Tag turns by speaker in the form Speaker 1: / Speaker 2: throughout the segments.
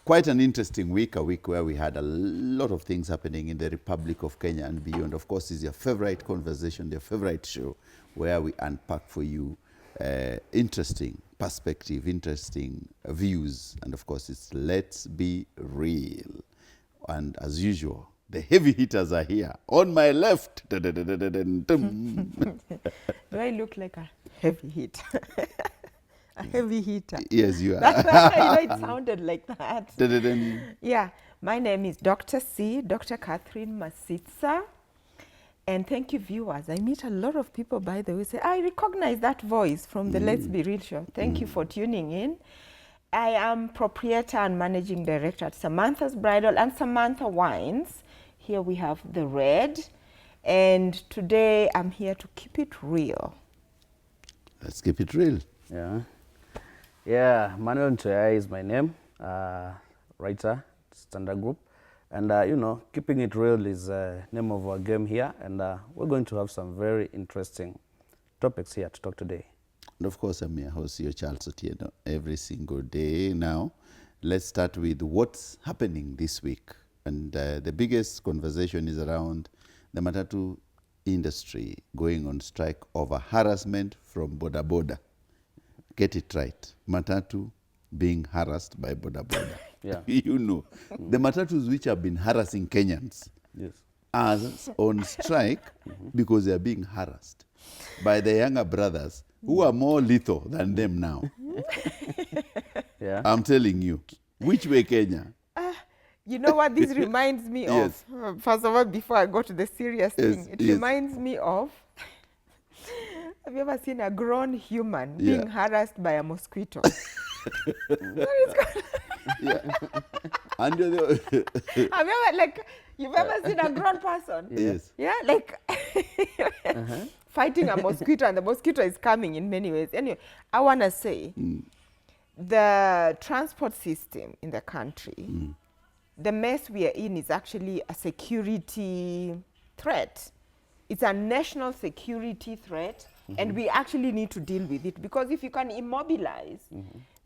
Speaker 1: quite an interesting week, a week where we had a lot of things happening in the Republic of Kenya and beyond. Of course, it's your favorite conversation, your favorite show, where we unpack for you interesting perspective, interesting views, and of course, it's Let's Be Real. And as usual, the heavy hitters are here. On my left,
Speaker 2: Do I look like a heavy hitter? A heavy hitter.
Speaker 1: Yes, you are.
Speaker 2: It sounded like that. Yeah, my name is Dr. C, Dr. Catherine Masitsa. And thank you, viewers. I meet a lot of people, by the way, say, I recognize that voice from the Let's Be Real show. Thank you for tuning in. I am proprietor and managing director at Samantha's Bridal and Samantha Wines. Here we have the red. And today I'm here to keep it real.
Speaker 1: Let's keep it real.
Speaker 3: Yeah, Manuel Ntoya is my name, writer, Standard Group. And, you know, keeping it real is the name of our game here. And we're going to have some very interesting topics here to talk today.
Speaker 1: And of course, I'm your host, your Charles Otieno, every single day. Now, let's start with what's happening this week. And the biggest conversation is around the matatu industry going on strike over harassment from Boda Boda. Get it right. Matatu being harassed by Boda Boda.
Speaker 3: Yeah.
Speaker 1: You know, the matatus which have been harassing Kenyans are on strike because they are being harassed by the younger brothers who are more lethal than them now.
Speaker 3: Yeah.
Speaker 1: I'm telling you. Which way, Kenya?
Speaker 2: You know what this reminds me
Speaker 1: Yes.
Speaker 2: of? First of all, before I go to the serious thing, it reminds me of, have you ever seen a grown human being harassed by a mosquito?
Speaker 1: Yeah. And you're
Speaker 2: Have you ever, like, you've ever seen a grown person?
Speaker 1: Yes.
Speaker 2: Yeah, like fighting a mosquito, and the mosquito is coming in many ways. Anyway, I want to say the transport system in the country, the mess we are in is actually a security threat. It's a national security threat, and we actually need to deal with it, because if you can immobilize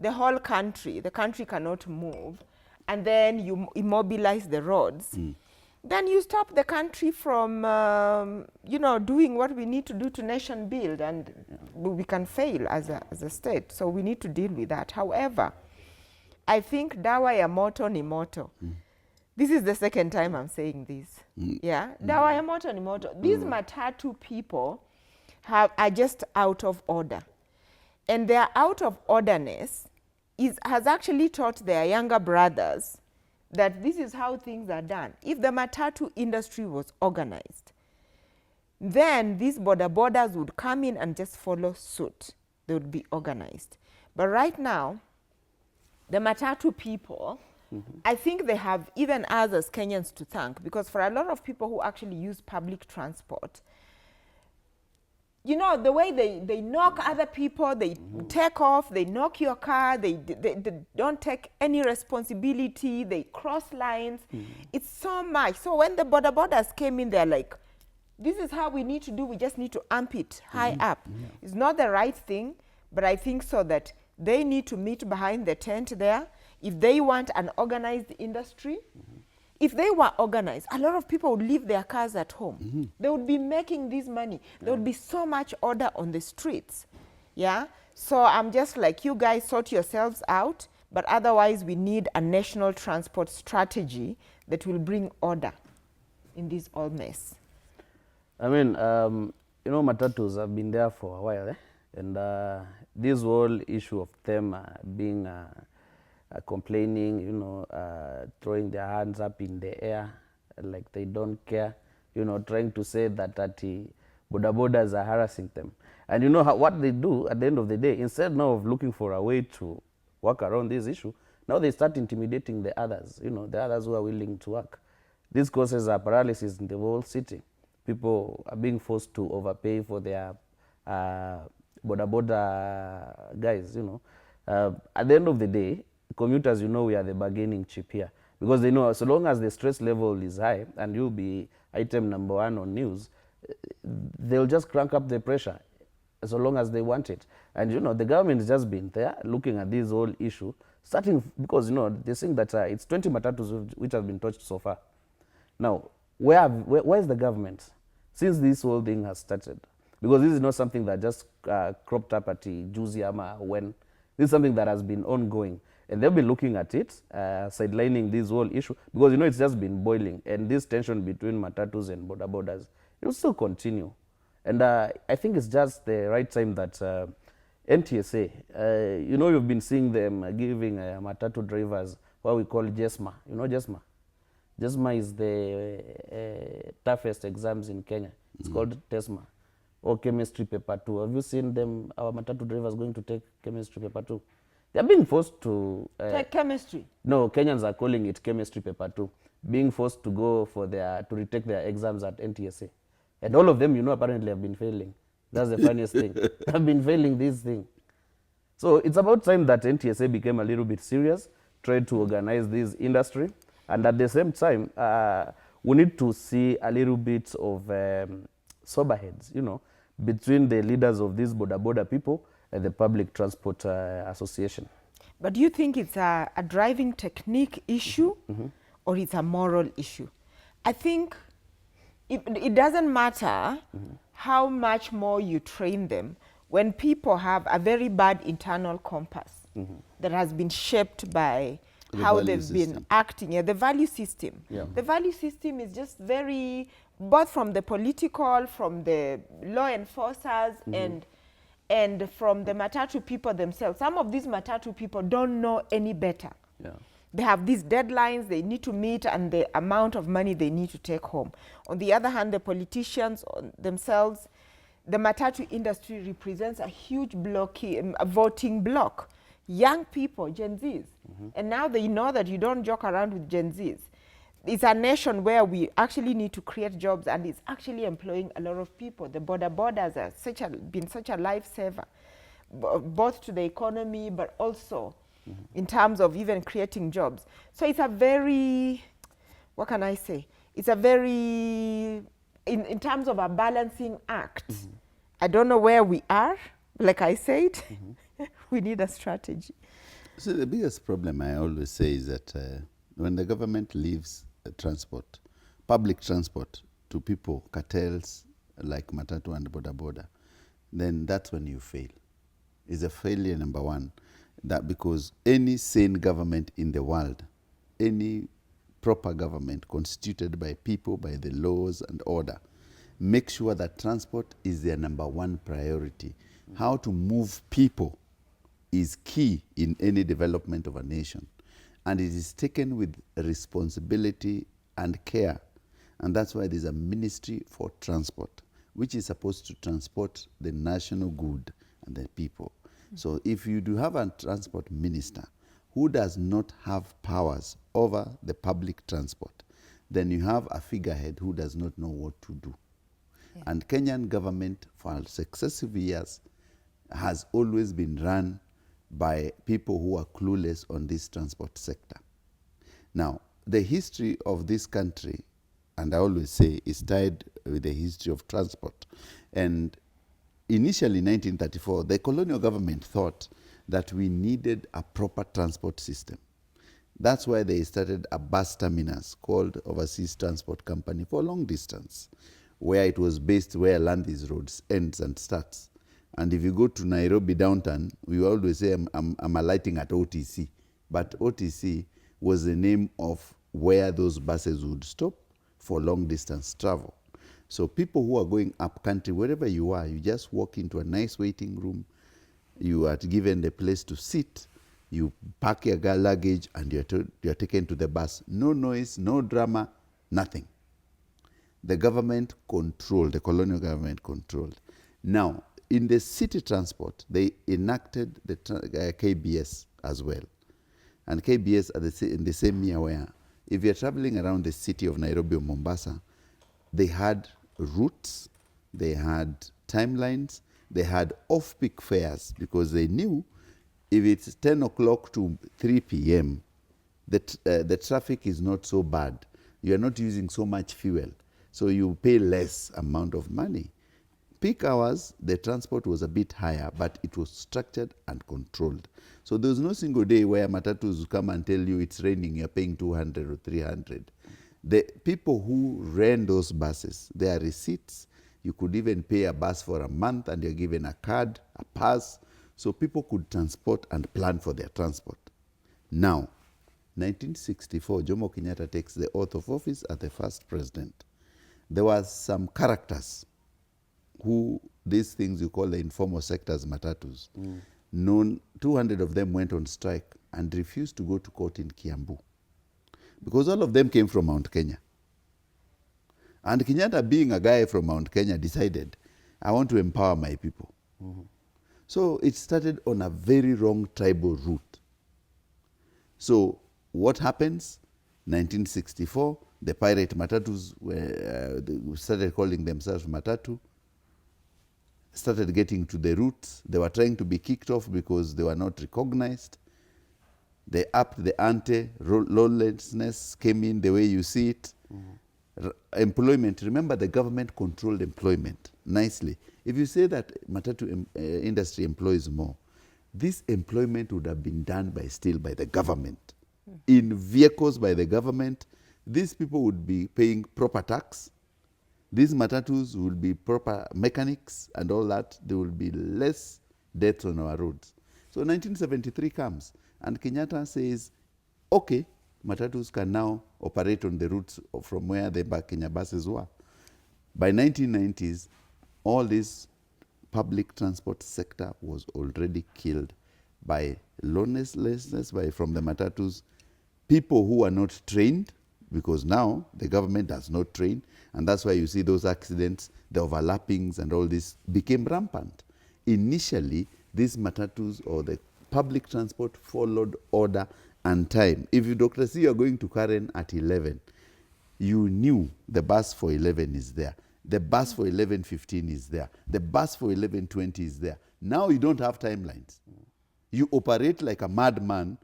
Speaker 2: the whole country, the country cannot move, and then you immobilize the roads, then you stop the country from, you know, doing what we need to do to nation build, and we can fail as a state. So we need to deal with that. However, I think dawa ya moto ni moto. This is the second time I'm saying this. Yeah, dawa ya moto ni moto. These matatu people are just out of order. And their out of orderness has actually taught their younger brothers that this is how things are done. If the matatu industry was organized, then these borders would come in and just follow suit. They would be organized. But right now, the matatu people, I think they have even us as Kenyans to thank, because for a lot of people who actually use public transport, you know, the way they knock other people, they take off, they knock your car, they don't take any responsibility, they cross lines. It's so much. So when the borders came in, they're like, this is how we need to do, we just need to amp it high up. It's not the right thing, but I think so that they need to meet behind the tent there. If they want an organized industry, if they were organized, a lot of people would leave their cars at home. They would be making this money. There would be so much order on the streets. Yeah? So I'm just like, you guys sort yourselves out, but otherwise we need a national transport strategy that will bring order in this all mess.
Speaker 3: I mean, you know, matatus have been there for a while, and this whole issue of them being complaining, you know, throwing their hands up in the air like they don't care, you know, trying to say that bodas are harassing them. And you know what they do at the end of the day, instead now of looking for a way to work around this issue, now they start intimidating the others, you know, the others who are willing to work. This causes a paralysis in the whole city. People are being forced to overpay for their boda guys, you know. At the end of the day, commuters, you know, we are the bargaining chip here, because they know so long as the stress level is high and you'll be item number one on news, they'll just crank up the pressure so long as they want it. And, you know, the government has just been there looking at this whole issue, Starting, because, you know, they're saying that it's 20 matatus which have been touched so far. Now, where is the government since this whole thing has started? Because this is not something that just cropped up at Juzi ama when. This is something that has been ongoing. And they've been looking at it, sidelining this whole issue, because, you know, it's just been boiling. And this tension between matatus and border borders, it will still continue. And I think it's just the right time that NTSA, you know, you've been seeing them giving matatu drivers what we call JESMA. You know JESMA? JESMA is the toughest exams in Kenya. It's called TESMA, or chemistry paper 2. Have you seen them, our matatu drivers going to take chemistry paper 2? They're being forced to...
Speaker 2: Take chemistry?
Speaker 3: No, Kenyans are calling it chemistry paper 2. Being forced to go for to retake their exams at NTSA. And all of them, you know, apparently have been failing. That's the funniest thing. They've been failing this thing. So it's about time that NTSA became a little bit serious, tried to organize this industry. And at the same time, we need to see a little bit of sober heads, you know, between the leaders of these border people and the Public Transport Association.
Speaker 2: But do you think it's a driving technique issue or it's a moral issue? I think it doesn't matter how much more you train them when people have a very bad internal compass that has been shaped by how they've been acting. Yeah, the value system.
Speaker 3: Yeah.
Speaker 2: The value system is just very, both from the political, from the law enforcers, and from the matatu people themselves. Some of these matatu people don't know any better.
Speaker 3: Yeah.
Speaker 2: They have these deadlines they need to meet and the amount of money they need to take home. On the other hand, the politicians themselves, the matatu industry represents a huge a voting bloc. Young people, Gen Zs. And now they know that you don't joke around with Gen Zs. It's a nation where we actually need to create jobs, and it's actually employing a lot of people. The borders are been such a lifesaver, both to the economy, but also in terms of even creating jobs. So it's a very, what can I say? It's a very, in terms of a balancing act. I don't know where we are. Like I said, we need a strategy.
Speaker 1: So the biggest problem I always say is that when the government leaves transport, public transport, to people, cartels like matatu and boda, then that's when you fail. It's a failure number one. That because any sane government in the world, any proper government constituted by people, by the laws and order, make sure that transport is their number one priority. How to move people is key in any development of a nation. And it is taken with responsibility and care. And that's why there's a ministry for transport, which is supposed to transport the national good and the people. So if you do have a transport minister who does not have powers over the public transport, then you have a figurehead who does not know what to do. Yeah. And Kenyan government for successive years has always been run by people who are clueless on this transport sector. Now, the history of this country, and I always say, is tied with the history of transport. And initially, in 1934, the colonial government thought that we needed a proper transport system. That's why they started a bus terminus called Overseas Transport Company for long distance, where it was based where Landis Road ends and starts. And if you go to Nairobi downtown, we always say I'm alighting at OTC. But OTC was the name of where those buses would stop for long distance travel. So people who are going up country, wherever you are, you just walk into a nice waiting room, you are given the place to sit, you pack your luggage, and you're taken to the bus. No noise, no drama, nothing. The government controlled, the colonial government controlled. Now, in the city transport, they enacted the KBS as well. And KBS in the same year where, if you're traveling around the city of Nairobi or Mombasa, they had routes, they had timelines, they had off-peak fares, because they knew if it's 10 o'clock to 3 p.m., the traffic is not so bad. You are not using so much fuel, so you pay less amount of money Peak hours, the transport was a bit higher, but it was structured and controlled. So there was no single day where matatus come and tell you it's raining, you're paying 200 or 300. The people who ran those buses, there are receipts. You could even pay a bus for a month and you're given a card, a pass, so people could transport and plan for their transport. Now, 1964, Jomo Kenyatta takes the oath of office as the first president. There was some characters who, these things you call the informal sectors matatus, known 200 of them went on strike and refused to go to court in Kiambu because all of them came from Mount Kenya. And Kenyatta, being a guy from Mount Kenya, decided, I want to empower my people. So it started on a very wrong tribal route. So what happens? 1964, the pirate matatus they started calling themselves matatu, started getting to the roots. They were trying to be kicked off because they were not recognized. They upped the ante, lawlessness came in the way you see it. Employment, remember the government controlled employment nicely. If you say that matatu industry employs more, this employment would have been done still by the government. In vehicles by the government, these people would be paying proper tax. These matatus will be proper mechanics and all that. There will be less deaths on our roads. So 1973 comes and Kenyatta says, okay, matatus can now operate on the routes from where the Kenya buses were. By 1990s, all this public transport sector was already killed by lawlessness from the matatus, people who are not trained, because now the government does not train, and that's why you see those accidents, the overlappings and all this became rampant. Initially, these matatus or the public transport followed order and time. If you, Dr. C, you are going to Karen at 11, you knew the bus for 11 is there. The bus for 11:15 is there. The bus for 11:20 is there. Now you don't have timelines. You operate like a madman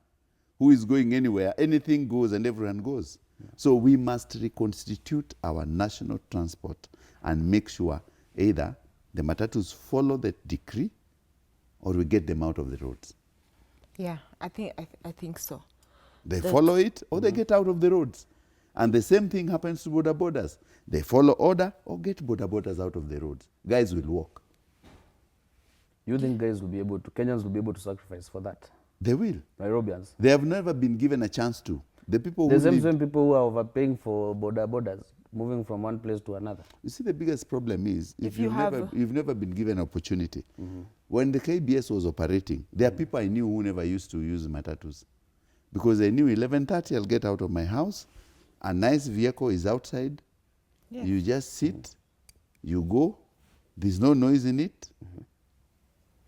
Speaker 1: who is going anywhere. Anything goes and everyone goes. So we must reconstitute our national transport and make sure either the matatus follow the decree or we get them out of the roads.
Speaker 2: Yeah, I think so.
Speaker 1: They follow it or they get out of the roads. And the same thing happens to border borders. They follow order or get border borders out of the roads. Guys will walk.
Speaker 3: You think guys will be able to, Kenyans will be able to sacrifice for that?
Speaker 1: They will.
Speaker 3: Nairobians?
Speaker 1: They have never been given a chance to. The people
Speaker 3: The
Speaker 1: who
Speaker 3: same people who are overpaying for borders, moving from one place to another.
Speaker 1: You see, the biggest problem is if you've never been given opportunity. When the KBS was operating, there are people I knew who never used to use matatus because they knew 11:30 I'll get out of my house. A nice vehicle is outside. Yes. You just sit, you go. There's no noise in it.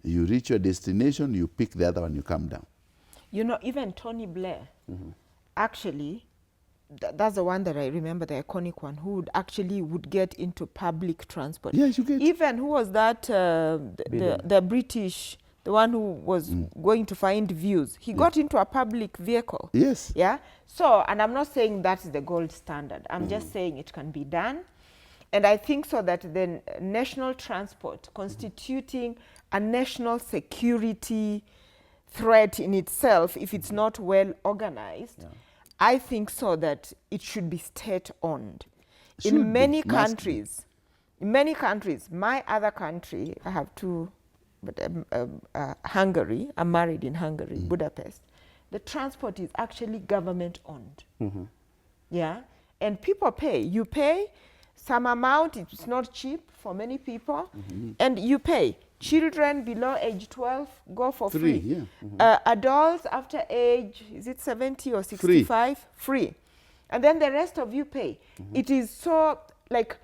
Speaker 1: You reach your destination, you pick the other one, you come down.
Speaker 2: You know, even Tony Blair, actually, that's the one that I remember, the iconic one, who would get into public transport.
Speaker 1: Yes, you get.
Speaker 2: Even, who was that, the British, the one who was going to find views. He got into a public vehicle.
Speaker 1: Yes.
Speaker 2: Yeah. So, and I'm not saying that's the gold standard. I'm just saying it can be done. And I think so that the national transport constituting a national security threat in itself, if it's not well organized, I think so that it should be state-owned. In many countries, my other country, I have two, but Hungary, I'm married in Hungary, Budapest, the transport is actually government-owned. Yeah, and people pay. You pay some amount, it's not cheap for many people, and you pay. Children below age 12 go for free. Adults after age, is it 70 or 65? Free. And then the rest of you pay. It is so, like,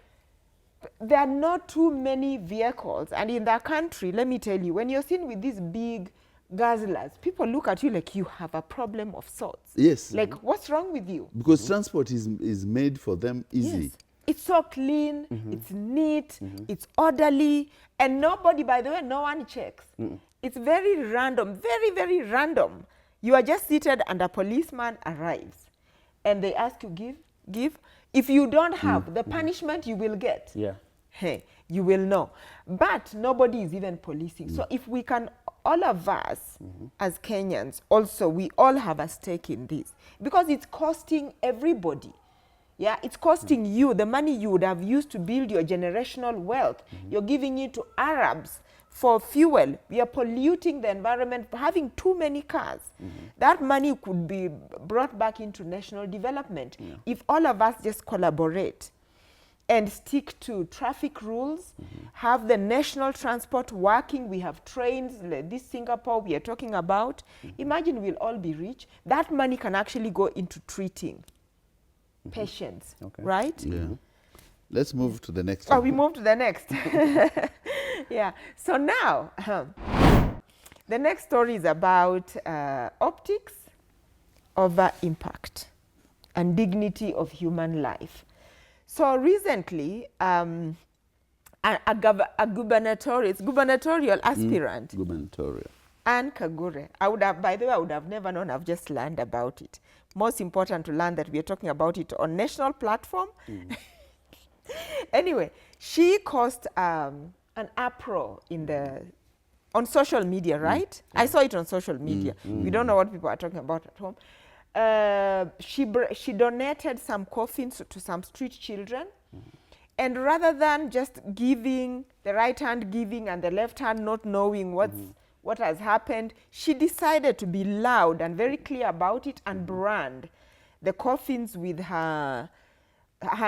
Speaker 2: there are not too many vehicles. And in that country, let me tell you, when you're seen with these big guzzlers, people look at you like you have a problem of sorts.
Speaker 1: Yes.
Speaker 2: Like, what's wrong with you? Because
Speaker 1: transport is made for them easy.
Speaker 2: Yes. It's so clean, it's neat, it's orderly, and nobody, by the way, no one checks. It's very random, very, very random. You are just seated and a policeman arrives and they ask you, give. If you don't have, the punishment you will get. hey, you will know. But nobody is even policing. So if we can, all of us as Kenyans, also, we all have a stake in this because it's costing everybody. Yeah, it's costing you the money you would have used to build your generational wealth. You're giving it to Arabs for fuel. We are polluting the environment for having too many cars. That money could be brought back into national development if all of us just collaborate and stick to traffic rules, have the national transport working. We have trains, like this Singapore we are talking about. Imagine we'll all be rich. That money can actually go into treating patients, right?
Speaker 1: Yeah. Let's move to the next
Speaker 2: Oh,
Speaker 1: one.
Speaker 2: we move to the next. Yeah. So now, the next story is about optics over impact and dignity of human life. So recently, a gubernatorial aspirant,
Speaker 1: Gubernatorial.
Speaker 2: Anne Kagure. I would have, by the way, I would have never known. I've just learned about it. Most important to learn that we are talking about it on national platform. Anyway, she caused an uproar on social media, right? I saw it on social media. We don't know what people are talking about at home. She donated some coffins to some street children. And rather than just giving, the right hand giving and the left hand not knowing what has happened, she decided to be loud and very clear about it and brand the coffins with her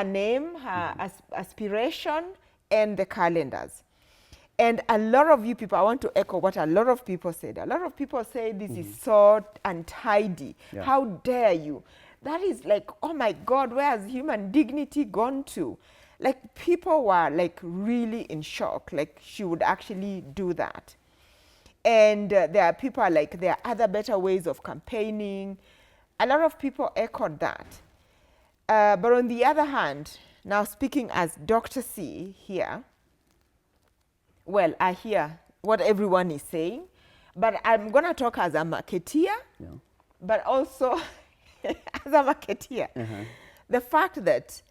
Speaker 2: name, her aspiration, and the calendars. And a lot of you people, I want to echo what a lot of people said. A lot of people say this is so untidy.
Speaker 3: Yeah.
Speaker 2: How dare you? That is like, oh my God, where has human dignity gone to? Like, people were like really in shock, like she would actually do that. And there are people like, there are other better ways of campaigning. A lot of people echoed that. But on the other hand, now speaking as Dr. C here, well, I hear what everyone is saying, but I'm going to talk as a marketeer, but also as a marketeer. The fact that,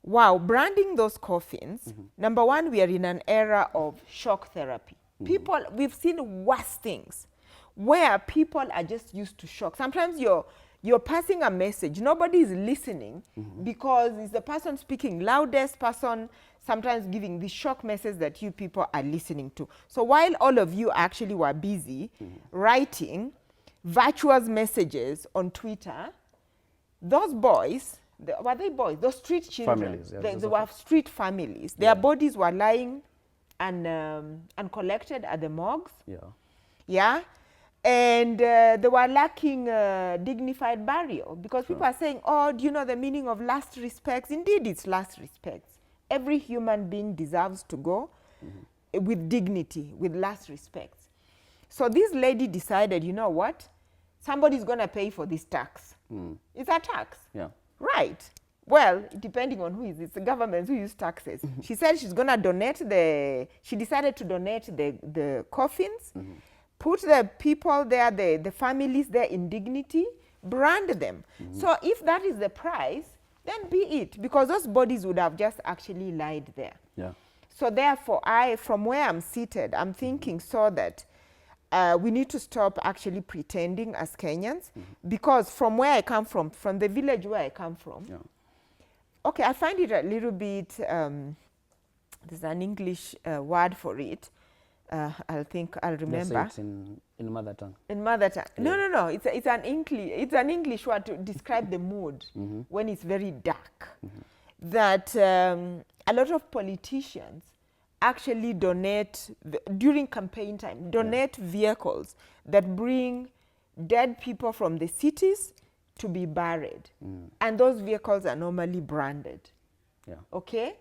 Speaker 2: wow, branding those coffins, number one, we are in an era of shock therapy. People, we've seen worse things where people are just used to shock. Sometimes you're passing a message, nobody is listening because it's the person speaking loudest, person sometimes giving the shock message that you people are listening to. So while all of you actually were busy writing virtuous messages on Twitter, those boys, were they boys? Those street children,
Speaker 3: Families, yeah,
Speaker 2: they were street families. Their bodies were lying and collected at the morgues. Yeah. And they were lacking dignified burial because people are saying, oh, do you know the meaning of last respects? Indeed, it's last respects. Every human being deserves to go with dignity, with last respects. So this lady decided, you know what? Somebody's going to pay for this tax. It's a tax. Right. Well, depending on who is, it's the government who use taxes. She said she's going to donate she decided to donate the coffins, put the people there, the families there in dignity, brand them. So if that is the price, then be it, because those bodies would have just actually lied there. So therefore, from where I'm seated, I'm thinking so that we need to stop actually pretending as Kenyans, because from where I come from the village where I come from, okay, I find it a little bit, there's an English word for it. I think I'll remember.
Speaker 3: It's in mother tongue.
Speaker 2: In mother tongue. No. It's an English word to describe the mood when it's very dark. That a lot of politicians actually donate, during campaign time, donate vehicles that bring dead people from the cities to be buried. And those vehicles are normally branded. Okay?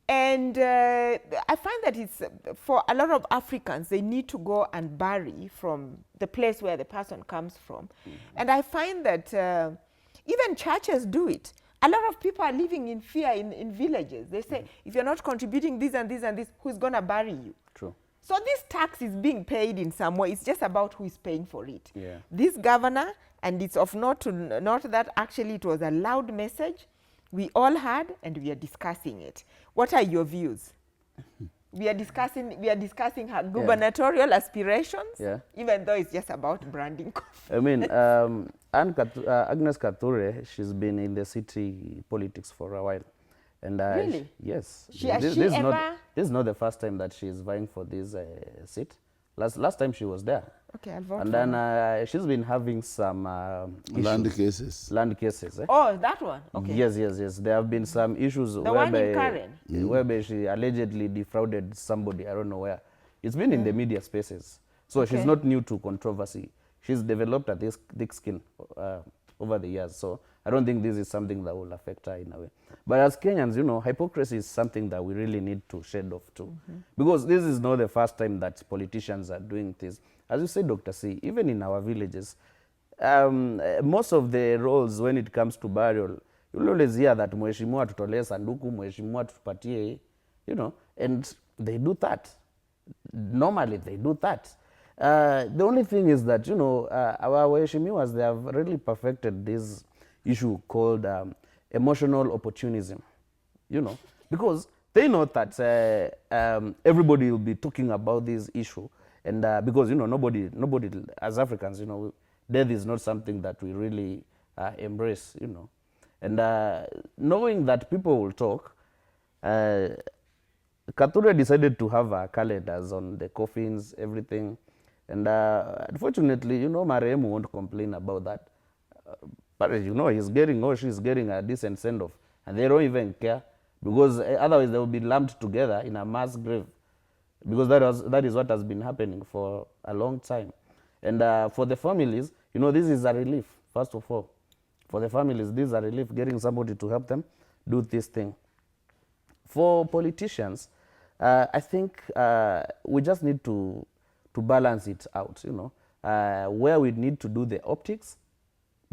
Speaker 2: And I find that it's, for a lot of Africans, they need to go and bury from the place where the person comes from. And I find that even churches do it. A lot of people are living in fear in villages. They say, if you're not contributing this and this and this, who's going to bury you?
Speaker 3: True.
Speaker 2: So this tax is being paid in some way. It's just about who is paying for it. This governor, and it's of note that actually it was a loud message, we all had, and we are discussing it. What are your views? We are discussing her gubernatorial aspirations, even though it's just about branding coffee.
Speaker 3: I mean, Agnes Kature, she's been in the city politics for a while. And
Speaker 2: really?
Speaker 3: Yes.
Speaker 2: This
Speaker 3: is not the first time that she is vying for this seat. Last time she was there.
Speaker 2: Okay, I'll vote
Speaker 3: and then she's been having some
Speaker 1: land cases.
Speaker 3: Land cases.
Speaker 2: Oh, that one? Okay.
Speaker 3: Yes. There have been some issues whereby she allegedly defrauded somebody, I don't know where. It's been in the media spaces. So she's not new to controversy. She's developed a thick skin over the years. So I don't think this is something that will affect her in a way. But as Kenyans, you know, hypocrisy is something that we really need to shed off too. Because this is not the first time that politicians are doing this. As you said, Dr. C, even in our villages, most of the roles when it comes to burial, you'll always hear that mheshimiwa tutolee sanduku, mheshimiwa tupatie, you know, and they do that. Normally they do that. The only thing is that, you know, our mheshimiwas, they have really perfected this issue called emotional opportunism, you know, because they know that everybody will be talking about this issue. And because, you know, nobody, as Africans, you know, death is not something that we really embrace, you know. And knowing that people will talk, Kature decided to have calendars on the coffins, everything. And unfortunately, you know, Marehemu won't complain about that. But, you know, he's getting, or she's getting a decent send-off. And they don't even care. Because otherwise they will be lumped together in a mass grave. Because that is what has been happening for a long time. And for the families, you know, this is a relief, first of all. For the families, this is a relief, getting somebody to help them do this thing. For politicians, I think we just need to balance it out, you know, where we need to do the optics.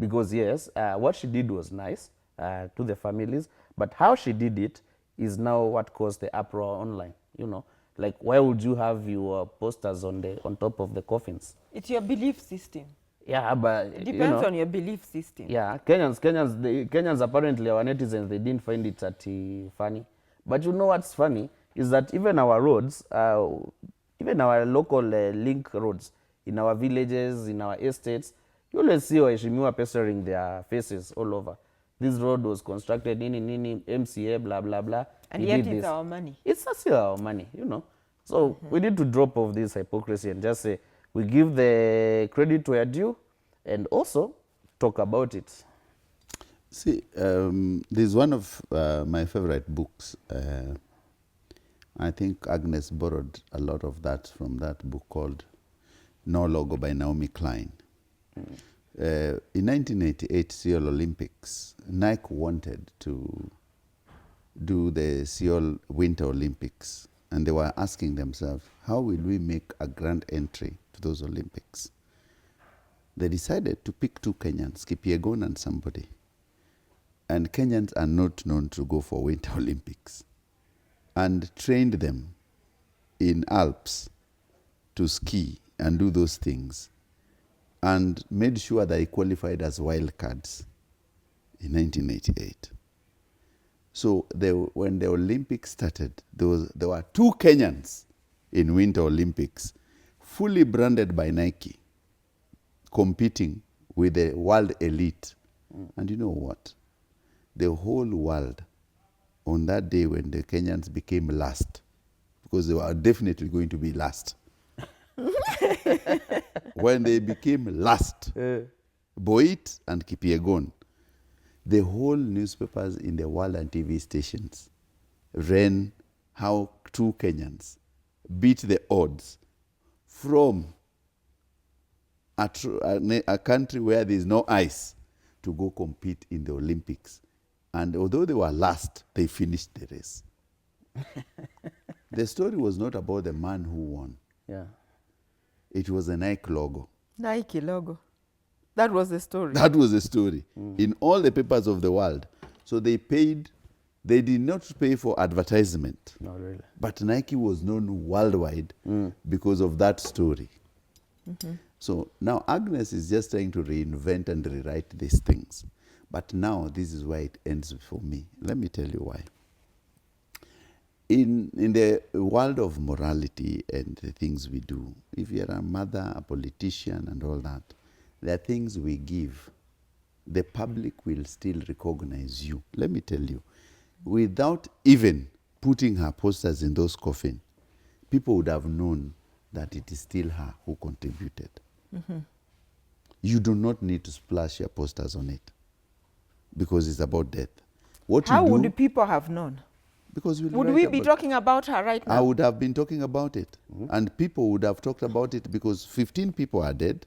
Speaker 3: Because, yes, what she did was nice to the families, but how she did it is now what caused the uproar online, you know. Like, why would you have your posters on top of the coffins?
Speaker 2: It's your belief system.
Speaker 3: Yeah, but
Speaker 2: it depends on your belief system.
Speaker 3: Yeah, Kenyans apparently, our netizens, they didn't find it funny. But you know what's funny is that even our roads, even our local link roads, in our villages, in our estates, you always see waheshimiwa pestering their faces all over. This road was constructed in MCA, blah, blah, blah.
Speaker 2: And yet it's our money.
Speaker 3: It's still our money, you know. So we need to drop off this hypocrisy and just say, we give the credit where due and also talk about it.
Speaker 1: See, there's one of my favorite books. I think Agnes borrowed a lot of that from that book called No Logo by Naomi Klein. In 1988 Seoul Olympics, Nike wanted to do the Seoul Winter Olympics, and they were asking themselves, how will we make a grand entry to those Olympics? They decided to pick two Kenyans, Kipyegon and somebody. And Kenyans are not known to go for Winter Olympics, and trained them in Alps to ski and do those things, and made sure that they qualified as wildcards in 1988. So when the Olympics started, there were two Kenyans in Winter Olympics, fully branded by Nike, competing with the world elite. And you know what? The whole world, on that day when the Kenyans became last, because they were definitely going to be last, when they became last, Boit and Kipyegon, the whole newspapers in the world and TV stations ran how two Kenyans beat the odds from a country where there is no ice to go compete in the Olympics. And although they were last, they finished the race. The story was not about the man who won.
Speaker 3: Yeah.
Speaker 1: It was a Nike logo.
Speaker 2: Nike logo. That was the story.
Speaker 1: That was the story in all the papers of the world. So they paid, they did not pay for advertisement.
Speaker 3: Not really.
Speaker 1: But Nike was known worldwide because of that story. So now Agnes is just trying to reinvent and rewrite these things. But now this is where it ends for me. Let me tell you why. In the world of morality and the things we do, if you're a mother, a politician and all that, there are things we give. The public will still recognize you. Let me tell you, without even putting her posters in those coffins, people would have known that it is still her who contributed. You do not need to splash your posters on it because it's about death. What
Speaker 2: How
Speaker 1: you do,
Speaker 2: would people have known?
Speaker 1: because we'll
Speaker 2: Would
Speaker 1: write
Speaker 2: we be
Speaker 1: about-
Speaker 2: talking about her right
Speaker 1: I
Speaker 2: now?
Speaker 1: would have been talking about it. And people would have talked about it because 15 people are dead.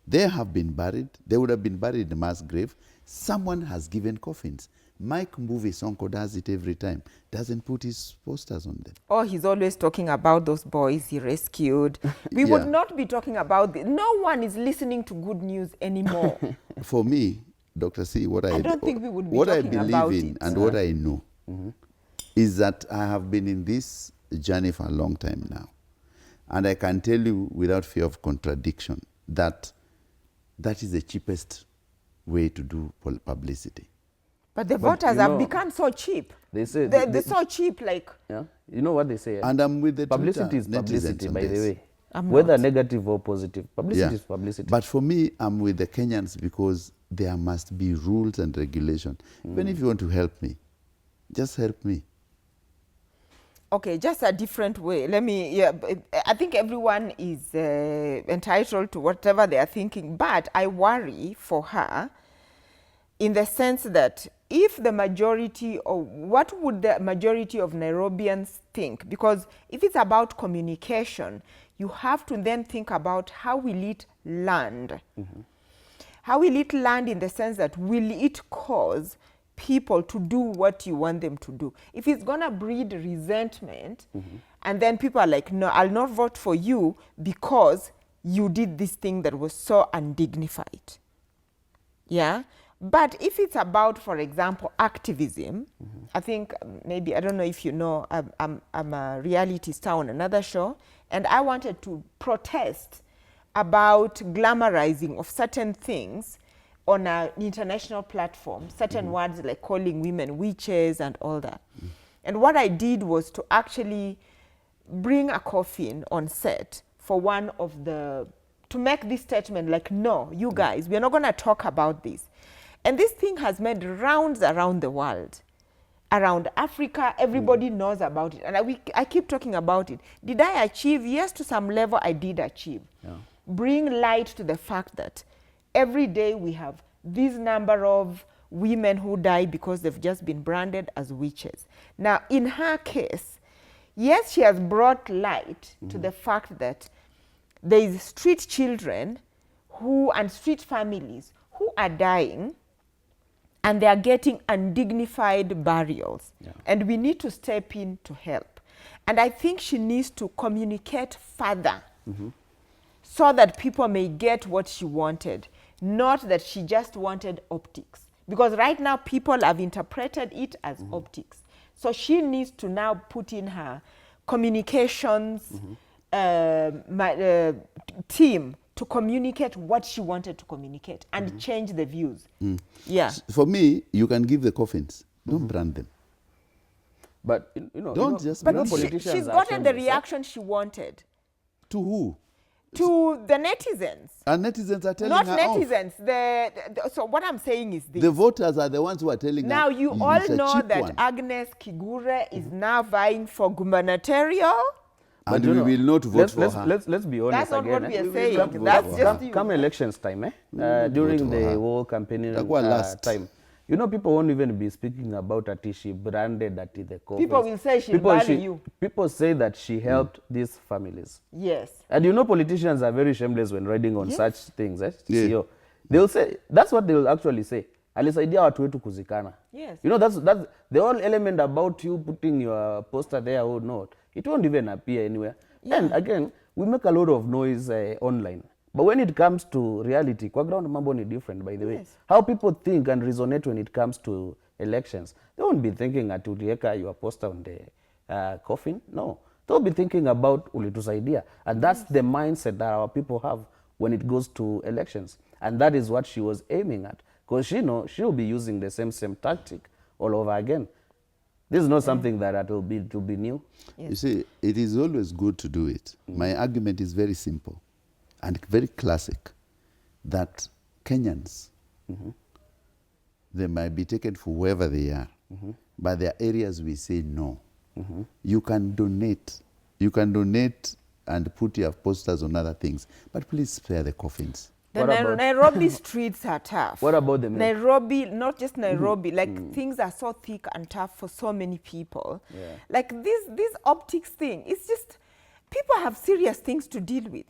Speaker 1: They have been buried. They would have been buried in mass grave. Someone has given coffins. Mike Movie Sonko does it every time. Doesn't put his posters on them.
Speaker 2: Or he's always talking about those boys he rescued. We
Speaker 1: Yeah.
Speaker 2: would not be talking about this. No one is listening to good news anymore.
Speaker 1: For me, Dr. C, what I
Speaker 2: don't think we would be
Speaker 1: what I
Speaker 2: talking
Speaker 1: believe
Speaker 2: about
Speaker 1: in
Speaker 2: it.
Speaker 1: and what I know is that I have been in this journey for a long time now. And I can tell you without fear of contradiction that that is the cheapest way to do publicity.
Speaker 2: But the
Speaker 3: But
Speaker 2: voters
Speaker 3: you
Speaker 2: have
Speaker 3: know,
Speaker 2: become so cheap.
Speaker 3: They say
Speaker 2: They're so cheap, like,
Speaker 3: yeah, you know what they say.
Speaker 1: And I'm with the
Speaker 3: Publicity
Speaker 1: Twitter
Speaker 3: is publicity,
Speaker 1: netizens on
Speaker 3: by the
Speaker 1: this.
Speaker 3: way.
Speaker 2: I'm
Speaker 3: Whether
Speaker 2: not.
Speaker 3: negative or positive, publicity is publicity.
Speaker 1: But for me, I'm with the Kenyans because there must be rules and regulation. Even if you want to help me, just help me.
Speaker 2: okay, just a different way. Let me, yeah, I think everyone is entitled to whatever they are thinking, but I worry for her in the sense that if the majority, or what would the majority of Nairobians think? Because if it's about communication, you have to then think about how will it land? How will it land in the sense that will it cause people to do what you want them to do? If it's going to breed resentment, and then people are like, no, I'll not vote for you because you did this thing that was so undignified. Yeah. But if it's about, for example, activism, I think maybe, I don't know if you know, I'm a reality star on another show, and I wanted to protest about glamorizing of certain things on an international platform, certain words like calling women witches and all that. And what I did was to actually bring a coffin on set for one of the, to make this statement like, no, you guys, we're not going to talk about this. And this thing has made rounds around the world. Around Africa, everybody knows about it. And I keep talking about it. Did I achieve? Yes, to some level, I did achieve.
Speaker 3: Yeah.
Speaker 2: Bring light to the fact that every day we have this number of women who die because they've just been branded as witches. Now, in her case, yes, she has brought light to the fact that there is street children who, and street families who are dying, and they are getting undignified burials.
Speaker 3: Yeah.
Speaker 2: And we need to step in to help. And I think she needs to communicate further so that people may get what she wanted, not that she just wanted optics. Because right now people have interpreted it as optics. So she needs to now put in her communications team to communicate what she wanted to communicate and change the views. Yeah.
Speaker 1: For me, you can give the coffins. Don't brand them.
Speaker 3: But you know,
Speaker 1: Don't just
Speaker 2: But
Speaker 1: brand them.
Speaker 3: politicians
Speaker 2: she's
Speaker 3: are
Speaker 2: gotten the
Speaker 3: shameless,
Speaker 2: reaction she wanted
Speaker 1: To who?
Speaker 2: to the netizens.
Speaker 1: And netizens are telling
Speaker 2: Not
Speaker 1: her off.
Speaker 2: netizens. So what I'm saying is this.
Speaker 1: The voters are the ones who are telling her.
Speaker 2: Now you all
Speaker 1: "It's a
Speaker 2: know
Speaker 1: cheap
Speaker 2: that
Speaker 1: one."
Speaker 2: Agnes Kigure is now vying for gubernatorial.
Speaker 1: And
Speaker 3: you
Speaker 1: we
Speaker 3: know,
Speaker 1: will not vote
Speaker 3: let's,
Speaker 1: for
Speaker 3: let's,
Speaker 1: her.
Speaker 3: let's be honest
Speaker 2: That's not
Speaker 3: again.
Speaker 2: what we are
Speaker 1: We will
Speaker 2: saying.
Speaker 1: not vote
Speaker 2: That's
Speaker 1: for
Speaker 2: just
Speaker 1: her.
Speaker 2: you.
Speaker 3: Come elections time,
Speaker 1: vote
Speaker 3: during
Speaker 1: for
Speaker 3: the
Speaker 1: her.
Speaker 3: war campaigning
Speaker 1: Itakuwa last.
Speaker 3: time, you know, people won't even be speaking about that she branded that in the coffins.
Speaker 2: People will say she'll bury you.
Speaker 3: People say that she helped these families.
Speaker 2: Yes.
Speaker 3: And you know, politicians are very shameless when riding on
Speaker 2: Yes.
Speaker 3: such things.
Speaker 1: Yeah.
Speaker 3: CEO. They'll say, that's what they'll actually say. Alisaidia watu wetu kuzikana.
Speaker 2: Yes.
Speaker 3: You know, that's the whole element about you putting your poster there or not. It won't even appear anywhere.
Speaker 2: Yeah.
Speaker 3: And again, we make a lot of noise online. But when it comes to reality, kwa ground mambo ni different, by the way.
Speaker 2: Yes.
Speaker 3: How people think and resonate when it comes to elections. They won't be thinking at ulieka your poster on the coffin. No. They'll be thinking about ulitusaidia. And that's the mindset that our people have when it goes to elections. And that is what she was aiming at. because she'll be using the same tactic all over again. This is not something that will be new.
Speaker 1: You see, it is always good to do it. My argument is very simple and very classic, that Kenyans, they might be taken for whoever they are, but there are areas we say no. You can donate. You can donate and put your posters on other things, but please spare the coffins.
Speaker 2: The Nairobi streets are tough.
Speaker 3: What about the
Speaker 2: Nairobi, not just Nairobi, like things are so thick and tough for so many people.
Speaker 3: Yeah.
Speaker 2: Like this optics thing, it's just, people have serious things to deal with.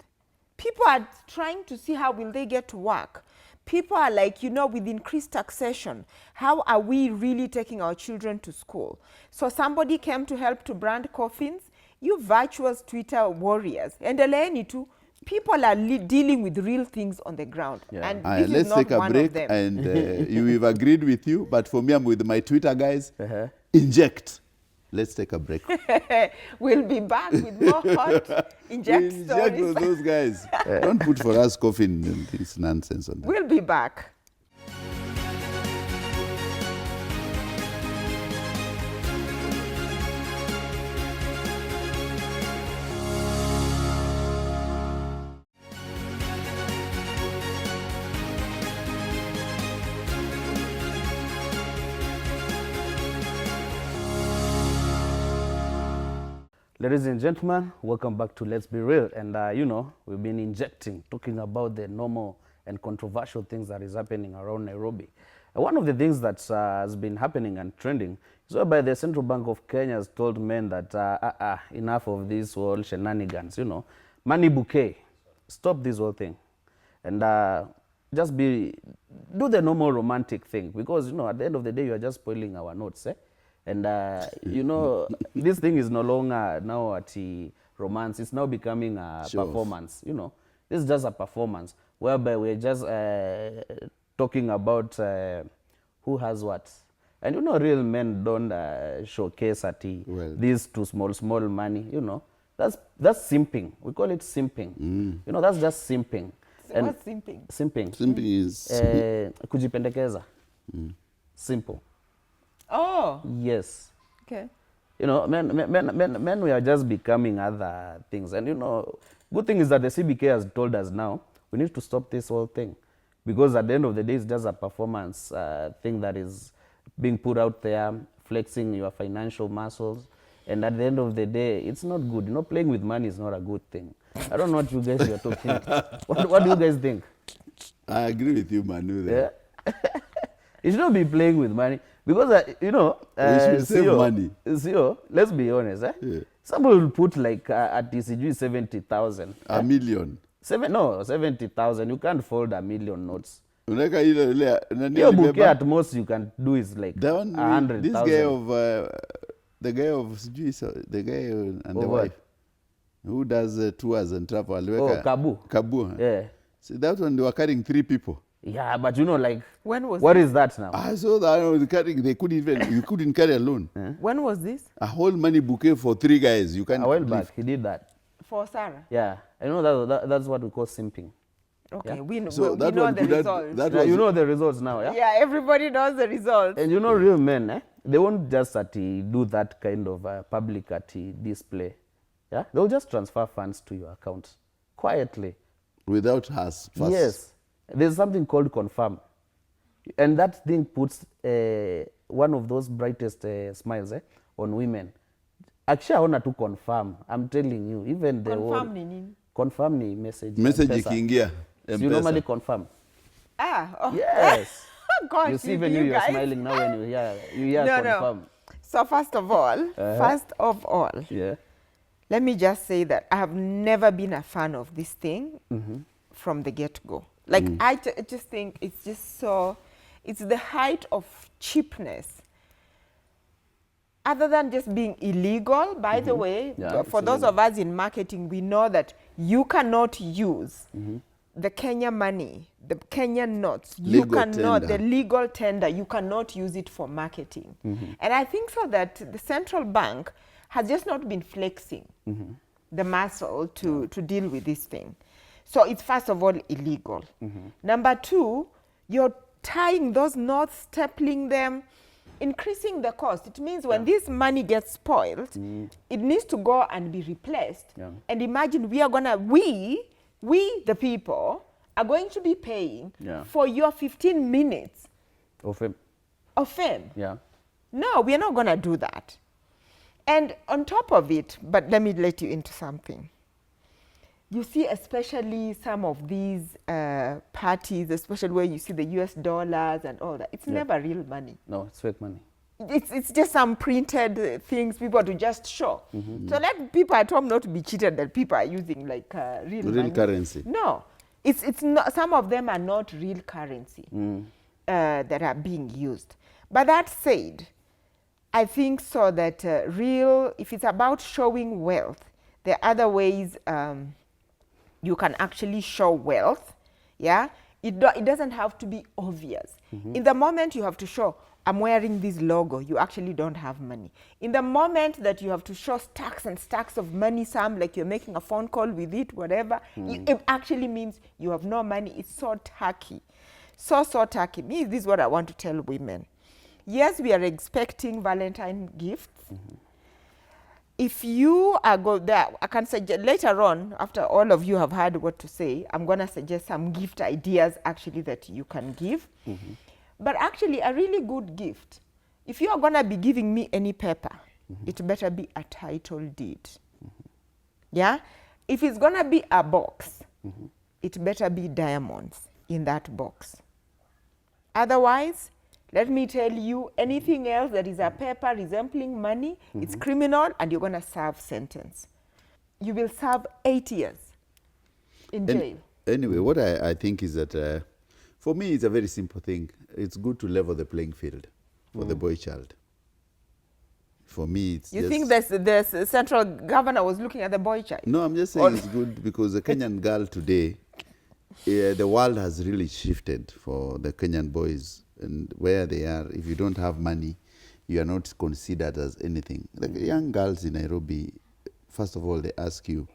Speaker 2: People are trying to see how will they get to work. People are like, with increased taxation, how are we really taking our children to school? So somebody came to help to brand coffins. You virtuous Twitter warriors, and people are dealing with real things on the ground.
Speaker 3: Yeah.
Speaker 2: And this
Speaker 1: Let's
Speaker 2: is not
Speaker 1: take a
Speaker 2: one
Speaker 1: break,
Speaker 2: of them.
Speaker 1: and we've agreed with you, but for me, I'm with my Twitter guys. Inject. Let's take a break.
Speaker 2: We'll be back with more hot inject stories.
Speaker 1: Inject those guys. Don't put for us coffin and this nonsense on them.
Speaker 2: We'll be back.
Speaker 3: Ladies and gentlemen, welcome back to Let's Be Real. And we've been injecting, talking about the normal and controversial things that is happening around Nairobi. One of the things that has been happening and trending is whereby the Central Bank of Kenya has told men that enough of these whole shenanigans, money bouquet, stop this whole thing. And just do the normal romantic thing, because, at the end of the day, you are just spoiling our notes, eh? And, this thing is no longer now at romance. It's now becoming a performance, This is just a performance, whereby we're just talking about who has what. And, real men don't showcase at these too small money, That's simping. We call it simping. That's just simping.
Speaker 2: So what's simping?
Speaker 3: Simping.
Speaker 1: Simping is...
Speaker 3: kujipendekeza. Simple.
Speaker 2: Oh.
Speaker 3: Yes.
Speaker 2: Okay.
Speaker 3: Men we are just becoming other things. And, good thing is that the CBK has told us now, we need to stop this whole thing. Because at the end of the day, it's just a performance thing that is being put out there, flexing your financial muscles. And at the end of the day, it's not good. Playing with money is not a good thing. I don't know what you guys are talking about. What do you guys think?
Speaker 1: I agree with you, Manu, there.
Speaker 3: Yeah? You shouldn't be playing with money. Because,
Speaker 1: we should save money.
Speaker 3: Let's be honest.
Speaker 1: Yeah.
Speaker 3: Somebody will put like at TCG 70,000.
Speaker 1: A million.
Speaker 3: 70,000. You can't fold a million notes.
Speaker 1: Your
Speaker 3: bouquet at most you can do is like 100,000.
Speaker 1: This guy of the guy and the wife who does tours and travel.
Speaker 3: Oh,
Speaker 1: Kabu.
Speaker 3: Yeah.
Speaker 1: See, that one they were carrying 3 people.
Speaker 3: Yeah, but
Speaker 2: when was
Speaker 3: what is that now?
Speaker 1: I saw that you couldn't carry alone.
Speaker 2: When was this?
Speaker 1: A whole money bouquet for 3 guys. You can't.
Speaker 3: A while back, he did that.
Speaker 2: For Sarah?
Speaker 3: Yeah, that's what we call simping.
Speaker 2: Okay,
Speaker 3: Yeah?
Speaker 2: we know
Speaker 1: that
Speaker 2: the
Speaker 1: one could have-
Speaker 2: results.
Speaker 1: that
Speaker 3: Yeah,
Speaker 1: was-
Speaker 3: you know the results now, yeah?
Speaker 2: Yeah, everybody knows the results.
Speaker 3: And real men, they won't just do that kind of public display. Yeah, they'll just transfer funds to your account quietly.
Speaker 1: Without us first.
Speaker 3: Yes, there's something called confirm, and that thing puts one of those brightest smiles on women. Actually, I want to confirm. I'm telling you, even the
Speaker 2: Confirm ni nini?
Speaker 3: confirm ni message.
Speaker 1: Message
Speaker 3: M-Pesa.
Speaker 1: ikiingia.
Speaker 3: So you normally confirm.
Speaker 2: Oh.
Speaker 3: Yes.
Speaker 2: Gosh,
Speaker 3: You see, even you're
Speaker 2: guys.
Speaker 3: smiling now when you hear
Speaker 2: No.
Speaker 3: confirm.
Speaker 2: So first of all,
Speaker 3: Yeah.
Speaker 2: let me just say that I have never been a fan of this thing from the get-go. Like, I just think it's just it's the height of cheapness. Other than just being illegal, by the way,
Speaker 3: Yeah,
Speaker 2: for
Speaker 3: it's
Speaker 2: those
Speaker 3: illegal.
Speaker 2: of us in marketing, we know that you cannot use the Kenya money, the Kenyan notes. You
Speaker 1: Legal
Speaker 2: cannot,
Speaker 1: tender.
Speaker 2: the legal tender, you cannot use it for marketing. And I think so that the central bank has just not been flexing the muscle to deal with this thing. So it's first of all illegal. Number 2, you're tying those knots, stapling them, increasing the cost. It means when this money gets spoiled, it needs to go and be replaced.
Speaker 3: Yeah.
Speaker 2: And imagine we the people are going to be paying for your 15 minutes
Speaker 3: Of
Speaker 2: fame.
Speaker 3: yeah.
Speaker 2: No, we are not going to do that. And on top of it, but let me let you into something. You see, especially some of these parties, especially where you see the US dollars and all that, it's never real money.
Speaker 3: No, it's fake money.
Speaker 2: It's just some printed things people to just show. So let people at home not be cheated that people are using like real money.
Speaker 1: currency.
Speaker 2: No, it's not. Some of them are not real currency that are being used. But that said, I think so that if it's about showing wealth, there are other ways you can actually show wealth. Yeah, it doesn't have to be obvious. In the moment you have to show, I'm wearing this logo, you actually don't have money. In the moment that you have to show stacks and stacks of money, some like you're making a phone call with it, whatever, it actually means you have no money. It's so tacky. So tacky. Me, this is what I want to tell women. Yes, we are expecting Valentine gifts. If you are there, I can suggest later on, after all of you have heard what to say, I'm going to suggest some gift ideas actually that you can give. But actually, a really good gift, if you are going to be giving me any paper, it better be a title deed. Yeah? If it's going to be a box, it better be diamonds in that box. Otherwise, let me tell you, anything else that is a paper resembling money, it's criminal and you're going to serve sentence. You will serve 8 years in jail.
Speaker 1: Anyway, what I think is that for me, it's a very simple thing. It's good to level the playing field for the boy child. For me, it's
Speaker 2: You think the central governor was looking at the boy child?
Speaker 1: No, I'm just saying it's good because the Kenyan girl today, the world has really shifted for the Kenyan boys. And where they are, if you don't have money, you are not considered as anything. Like young girls in Nairobi, first of all, they ask you,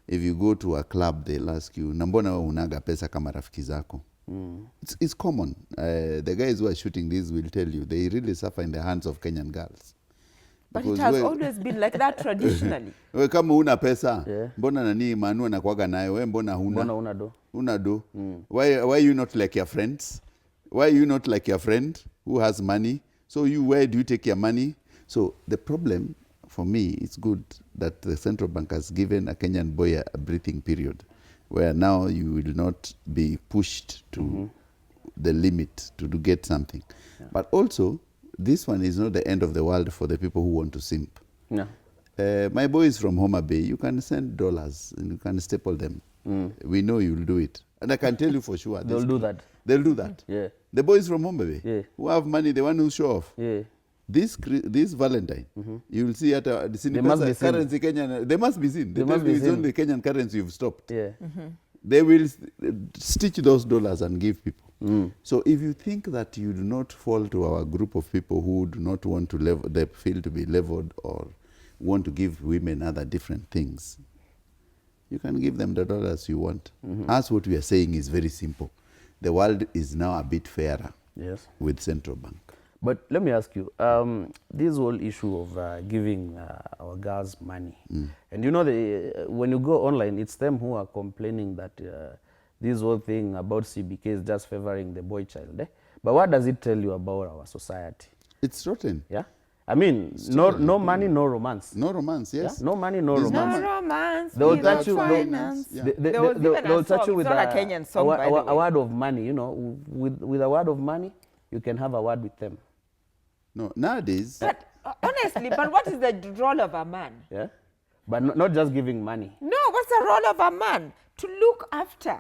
Speaker 1: if you go to a club, they'll ask you, nambona unaga pesa kama rafiki zako? It's common. The guys who are shooting this will tell you, they really suffer in the hands of Kenyan girls.
Speaker 2: But because it has always been like that traditionally.
Speaker 1: We kama una pesa, mbona nani Manu anakuaga nayo, we mbona huna?
Speaker 3: Mbona una do?
Speaker 1: Una do. Why are you not like your friends? Why are you not like your friend who has money? So where do you take your money? So the problem, for me, it's good that the central bank has given a Kenyan boy a breathing period, where now you will not be pushed to the limit to get something. Yeah. But also, this one is not the end of the world for the people who want to simp.
Speaker 3: No.
Speaker 1: My boys from Homa Bay, you can send dollars and you can staple them. We know you'll do it. And I can tell you for sure.
Speaker 3: They'll do that.
Speaker 1: They'll do that.
Speaker 3: Yeah.
Speaker 1: The boys from Homa Bay, who have money, the one who show off.
Speaker 3: Yeah.
Speaker 1: This Valentine, you will see at the currency Kenyan. They must be seen. It's only Kenyan currency you've stopped.
Speaker 3: Yeah.
Speaker 1: They will stitch those dollars and give people. So if you think that you do not fall to our group of people who do not want to they feel to be leveled or want to give women other different things, you can give them the dollars you want. As what we are saying is very simple. The world is now a bit fairer with central bank.
Speaker 3: But let me ask you, this whole issue of giving our girls money, and you know, when you go online, it's them who are complaining that this whole thing about CBK is just favoring the boy child. But what does it tell you about our society?
Speaker 1: It's rotten.
Speaker 3: Yeah. I mean, no money, no romance.
Speaker 1: No romance, yes.
Speaker 3: Yeah? No money, no romance.
Speaker 2: No romance.
Speaker 3: They'll touch you.
Speaker 2: Finance.
Speaker 3: They'll touch you with
Speaker 2: a Kenyan song, by the way.
Speaker 3: A word of money. You know, with a word of money, you can have a word with them.
Speaker 1: No, nowadays.
Speaker 2: But honestly, but what is the role of a man?
Speaker 3: Yeah, but not just giving money.
Speaker 2: No, what's the role of a man? To look after.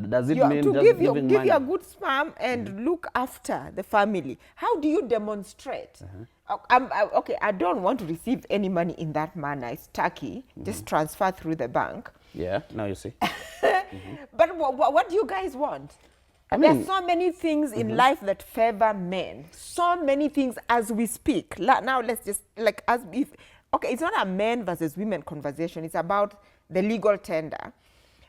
Speaker 3: Does it mean
Speaker 2: to
Speaker 3: just
Speaker 2: give
Speaker 3: giving
Speaker 2: you
Speaker 3: money?
Speaker 2: a good sperm and look after the family? How do you demonstrate? Okay, I don't want to receive any money in that manner. It's tacky. Just transfer through the bank.
Speaker 3: Yeah, now you see.
Speaker 2: But what do you guys want?
Speaker 3: I mean,
Speaker 2: there's so many things in life that favor men. So many things as we speak. Now let's just as if okay, it's not a men versus women conversation. It's about the legal tender.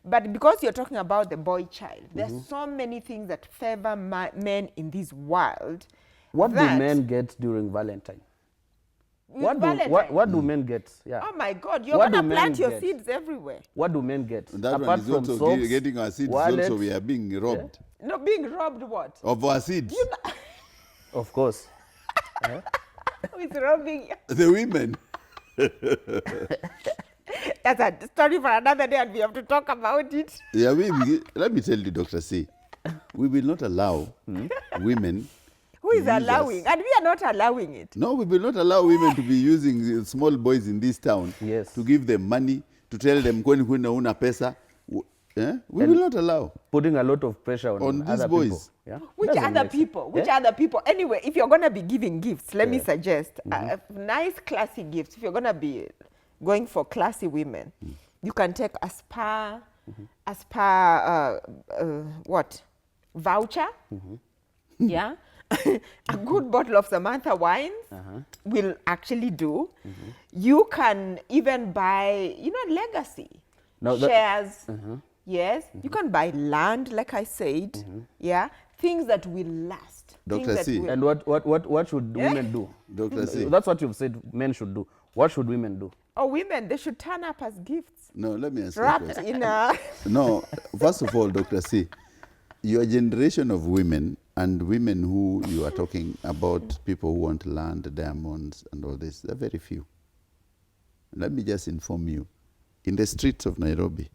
Speaker 2: But because you're talking about the boy child, there's so many things that favor men in this world.
Speaker 3: What do
Speaker 2: that-
Speaker 3: men get during Valentine?
Speaker 2: With
Speaker 3: What
Speaker 2: Valentine?
Speaker 3: do men get? Yeah.
Speaker 2: Oh my God, you're
Speaker 3: What
Speaker 2: going
Speaker 3: do
Speaker 2: to
Speaker 3: men
Speaker 2: plant your
Speaker 3: get?
Speaker 2: seeds everywhere.
Speaker 3: What do men get?
Speaker 1: That
Speaker 3: Apart
Speaker 1: one is
Speaker 3: from
Speaker 1: also
Speaker 3: socks,
Speaker 1: getting our seeds.
Speaker 3: wallets,
Speaker 1: Also, we are being robbed
Speaker 2: No, being robbed what?
Speaker 1: of our seeds.
Speaker 3: of course.
Speaker 2: Who is robbing you?
Speaker 1: The women.
Speaker 2: That's a story for another day and we have to talk about it.
Speaker 1: Yeah, let me tell you, Dr. C, we will not allow women.
Speaker 2: Who is
Speaker 1: use us.
Speaker 2: allowing? And we are not allowing it.
Speaker 1: No, we will not allow women to be using small boys in this town
Speaker 3: Yes.
Speaker 1: to give them money, to tell them when una pesa. We will not allow.
Speaker 3: Putting a lot of pressure on
Speaker 1: these
Speaker 3: other
Speaker 1: boys.
Speaker 3: people. Yeah?
Speaker 2: Which
Speaker 3: Doesn't
Speaker 2: other
Speaker 3: make sense.
Speaker 2: people? Which
Speaker 3: Yeah?
Speaker 2: other people? Anyway, if you're going to be giving gifts, let me
Speaker 3: Yeah.
Speaker 2: suggest a nice, classy gifts. If you're going to be going for classy women, you can take a spa, what? Voucher. Yeah. A good bottle of Samantha wines will actually do. You can even buy, legacy.
Speaker 3: Now that-
Speaker 2: shares. Yes. You can buy land, like I said. Yeah. Things that will last.
Speaker 1: Dr.
Speaker 2: Things that
Speaker 1: C.
Speaker 2: will-
Speaker 3: And what should women do?
Speaker 1: Dr. C.
Speaker 3: That's what you've said men should do. What should women do?
Speaker 2: Oh, women, they should turn up as gifts.
Speaker 1: No, let me ask you a
Speaker 2: Wrapped
Speaker 1: question.
Speaker 2: in a...
Speaker 1: No, first of all, Dr. C, your generation of women and women who you are talking about, people who want land, diamonds, and all this, they're very few. Let me just inform you. In the streets of Nairobi,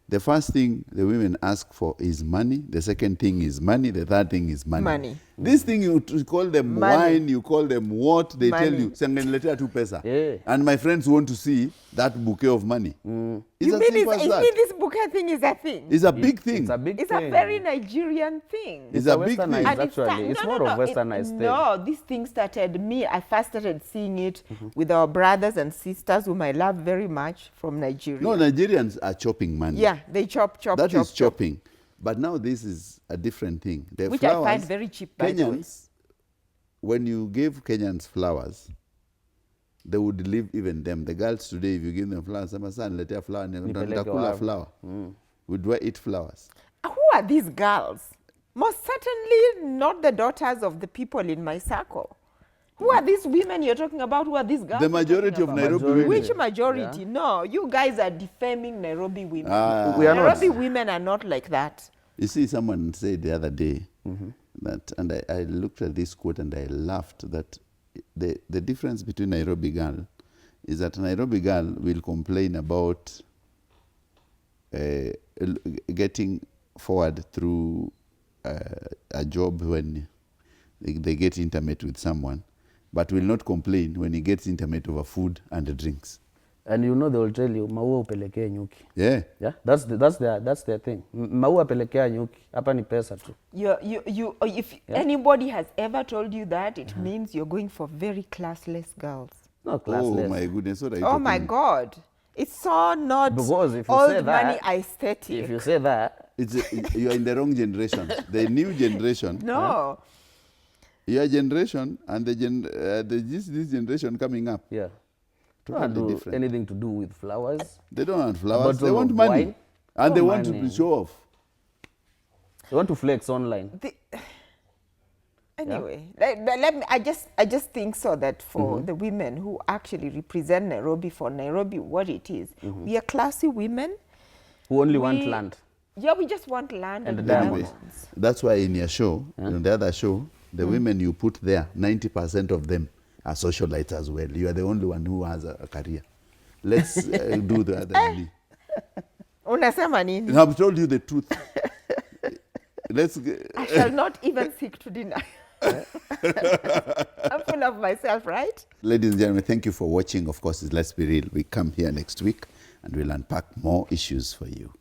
Speaker 1: the first thing the women ask for is money. The second thing is money. The third thing is money.
Speaker 2: Money.
Speaker 1: This thing, you call them
Speaker 2: Money.
Speaker 1: wine, you call them what, they tell
Speaker 2: Money.
Speaker 1: you, "Sangeniletea tu pesa."
Speaker 3: Yeah.
Speaker 1: And my friends want to see that bouquet of money. It's
Speaker 2: You
Speaker 1: as
Speaker 2: mean,
Speaker 1: simple as that.
Speaker 2: this bouquet thing is a thing?
Speaker 1: It's a big thing.
Speaker 3: It's a big
Speaker 2: It's
Speaker 3: thing.
Speaker 2: a very Nigerian thing.
Speaker 1: It's
Speaker 3: a
Speaker 1: a big
Speaker 3: westernized
Speaker 1: thing.
Speaker 2: And
Speaker 3: actually. It's more of westernized thing.
Speaker 2: No, this thing started I first started seeing it with our brothers and sisters whom I love very much from Nigeria.
Speaker 1: No, Nigerians are chopping money.
Speaker 2: Yeah, they chop.
Speaker 1: That is
Speaker 2: chop.
Speaker 1: chopping. But now this is a different thing. The
Speaker 2: Which
Speaker 1: flowers,
Speaker 2: I find very cheap, by the way.
Speaker 1: Kenyans, when you gave Kenyans flowers, they would leave even them. The girls today, if you give them flowers, some son, let a flower,
Speaker 3: Nipeleke
Speaker 1: nitakula
Speaker 3: wapi?
Speaker 1: flower. Would we eat flowers?
Speaker 2: Who are these girls? Most certainly not the daughters of the people in my circle. Who are these women you're talking about? Who are these girls?
Speaker 1: The
Speaker 2: you're
Speaker 1: majority
Speaker 2: talking
Speaker 1: of
Speaker 2: about?
Speaker 1: Nairobi
Speaker 3: Majority.
Speaker 1: women.
Speaker 2: Which majority?
Speaker 3: Yeah.
Speaker 2: No, you guys are defaming Nairobi women.
Speaker 1: Ah.
Speaker 3: We are not.
Speaker 2: Nairobi women are not like that.
Speaker 1: You see, someone said the other day that, and I looked at this quote and I laughed, that the difference between Nairobi girl is that Nairobi girl will complain about getting forward through a job when they get intimate with someone, but will not complain when he gets intimate over food and drinks.
Speaker 3: And they will tell you, maua upelekee nyuki.
Speaker 1: Yeah.
Speaker 3: Yeah, that's their thing. Maua pelekea nyuki. Hapa ni pesa tu.
Speaker 2: If anybody has ever told you that, it means you're going for very classless girls.
Speaker 3: No classless.
Speaker 1: Oh my goodness, what are you
Speaker 2: Oh my
Speaker 1: talking?
Speaker 2: God. It's so not
Speaker 3: Because if you
Speaker 2: old
Speaker 3: say
Speaker 2: money
Speaker 3: that,
Speaker 2: aesthetic.
Speaker 3: If you say that,
Speaker 1: You're in the wrong generation. The new generation.
Speaker 2: No.
Speaker 1: Your generation and this generation coming up,
Speaker 3: yeah,
Speaker 1: totally
Speaker 3: don't do
Speaker 1: different.
Speaker 3: anything to do with flowers.
Speaker 1: They don't want flowers. They
Speaker 3: bottle
Speaker 1: want
Speaker 3: of
Speaker 1: money,
Speaker 3: wine.
Speaker 1: and they
Speaker 3: No
Speaker 1: want
Speaker 3: money.
Speaker 1: to show off.
Speaker 3: They want to flex online.
Speaker 2: Anyway, let me. I just think so that for the women who actually represent Nairobi, for Nairobi, what it is, we are classy women.
Speaker 3: Who only want land.
Speaker 2: Yeah, we just want land
Speaker 3: And
Speaker 2: and
Speaker 3: diamonds.
Speaker 2: diamonds.
Speaker 1: That's why in your show, in the other show, the women you put there, 90% of them are socialites as well. You are the only one who has a career. Let's do the other.
Speaker 2: Unasema nini?
Speaker 1: I've told you the truth.
Speaker 2: I shall not even seek to deny. I'm full of myself, right?
Speaker 1: Ladies and gentlemen, thank you for watching. Of course, Let's Be Real. We come here next week and we'll unpack more issues for you.